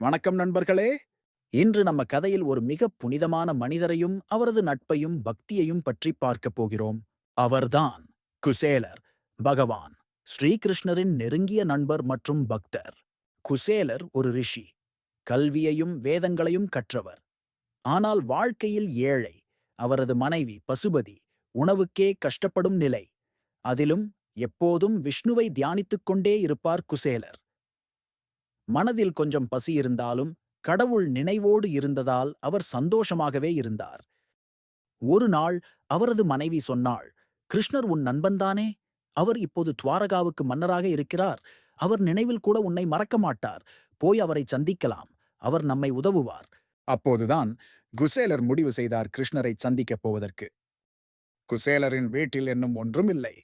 வணக்கம் நண்பர்களே. இன்று நம்ம கதையில் ஒரு மிக புனிதமான மனிதரையும் அவரது நட்பையும் பக்தியையும் பற்றி பார்க்கப் போகிறோம். அவர்தான் குசேலர், பகவான் ஸ்ரீகிருஷ்ணரின் நெருங்கிய நண்பர் மற்றும் பக்தர். குசேலர் ஒரு ரிஷி, கல்வியையும் வேதங்களையும் கற்றவர். ஆனால் வாழ்க்கையில் ஏழை. அவரது மனைவி பசுபதி உணவுக்கே கஷ்டப்படும் நிலை. அதிலும் எப்போதும் விஷ்ணுவை தியானித்துக் கொண்டே இருப்பார் குசேலர். மனதில் கொஞ்சம் பசி இருந்தாலும் கடவுள் நினைவோடு இருந்ததால் அவர் சந்தோஷமாகவே இருந்தார். ஒரு நாள் அவரது மனைவி சொன்னாள், கிருஷ்ணர் உன் நண்பன்தானே? அவர் இப்போது துவாரகாவுக்கு மன்னராக இருக்கிறார். அவர் நினைவில் கூட உன்னை மறக்க மாட்டார். போய் அவரை சந்திக்கலாம். அவர் நம்மை உதவுவார். அப்போதுதான் குசேலர் முடிவு செய்தார் கிருஷ்ணரை சந்திக்கப் போவதற்கு. குசேலரின் வீட்டில் என்னும் ஒன்றும் இல்லை.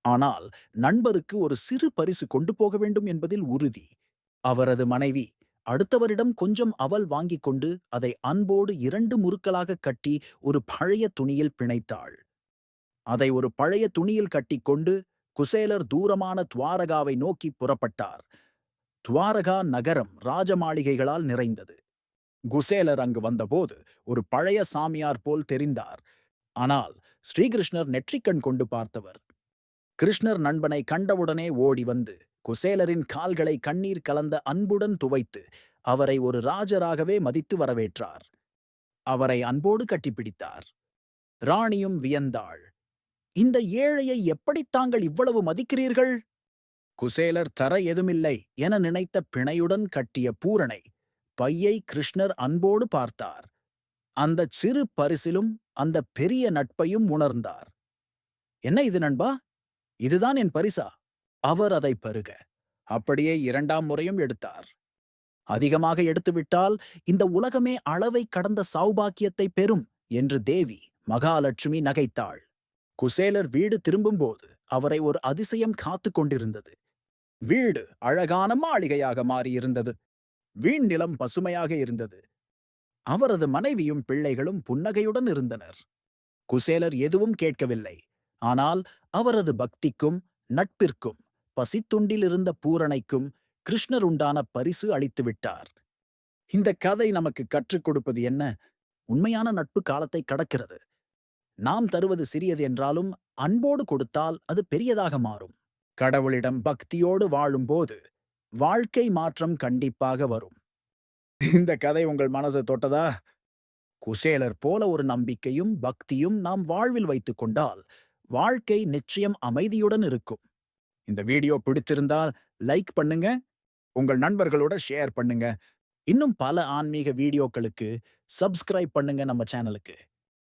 ஆனால் நண்பருக்கு ஒரு சிறு பரிசு கொண்டு போக வேண்டும் என்பதில் உறுதி. அவரது மனைவி அடுத்தவரிடம் கொஞ்சம் அவல் வாங்கிக் கொண்டு அதை அன்போடு 2 முறுக்களாக கட்டி ஒரு பழைய துணியில் பிணைத்தாள். அதை ஒரு பழைய துணியில் கட்டிக்கொண்டு குசேலர் தூரமான துவாரகாவை நோக்கி புறப்பட்டார். துவாரகா நகரம் ராஜமாளிகைகளால் நிறைந்தது. குசேலர் அங்கு வந்தபோது ஒரு பழைய சாமியார் போல் தெரிந்தார். ஆனால் ஸ்ரீகிருஷ்ணர் நெற்றிக்கண் கொண்டு பார்த்தவர். கிருஷ்ணர் நண்பனை கண்டவுடனே ஓடி வந்து குசேலரின் கால்களை கண்ணீர் கலந்த அன்புடன் துவைத்து அவரை ஒரு ராஜராகவே மதித்து வரவேற்றார். அவரை அன்போடு கட்டிப்பிடித்தார். ராணியும் வியந்தாள். இந்த ஏழையை எப்படி தாங்கள் இவ்வளவு மதிக்கிறீர்கள்? குசேலர் தர எதுமில்லை என நினைத்த பிணையுடன் கட்டிய பூரணை பையை கிருஷ்ணர் அன்போடு பார்த்தார். அந்தச் சிறு பரிசிலும் அந்த பெரிய நட்பையும் உணர்ந்தார். என்ன இது நண்பா? இதுதான் என் பரிசா? அவர் அதை பருக அப்படியே 2ஆம் முறையும் எடுத்தார். அதிகமாக எடுத்துவிட்டால் இந்த உலகமே அளவை கடந்த சௌபாக்கியத்தை பெறும் என்று தேவி மகாலட்சுமி நகைத்தாள். குசேலர் வீடு திரும்பும்போது அவரை ஒரு அதிசயம் காத்து கொண்டிருந்தது. வீடு அழகான மாளிகையாக மாறியிருந்தது. வீண்நிலம் பசுமையாக இருந்தது. அவரது மனைவியும் பிள்ளைகளும் புன்னகையுடன் இருந்தனர். குசேலர் எதுவும் கேட்கவில்லை. ஆனால் அவரது பக்திக்கும் நட்பிற்கும் பசித்துண்டில் இருந்த பூரணைக்கும் கிருஷ்ணர் உண்டான பரிசு அளித்து விட்டார். இந்த கதை நமக்கு கற்றுக் கொடுப்பது என்ன? உண்மையான நட்பு காலத்தை கடக்கிறது. நாம் தருவது சிறியது என்றாலும் அன்போடு கொடுத்தால் அது பெரியதாக மாறும். கடவுளிடம் பக்தியோடு வாழும்போது வாழ்க்கை மாற்றம் கண்டிப்பாக வரும். இந்த கதை உங்கள் மனசை தொட்டதா? குசேலர் போல ஒரு நம்பிக்கையும் பக்தியும் நாம் வாழ்வில் வைத்துக் கொண்டால் வாழ்க்கை நிச்சயம் அமைதியுடன் இருக்கும். இந்த வீடியோ பிடித்திருந்தால் லைக் பண்ணுங்க, உங்கள் நண்பர்களோட ஷேர் பண்ணுங்க. இன்னும் பல ஆன்மீக வீடியோக்களுக்கு சப்ஸ்கிரைப் பண்ணுங்க நம்ம சேனலுக்கு.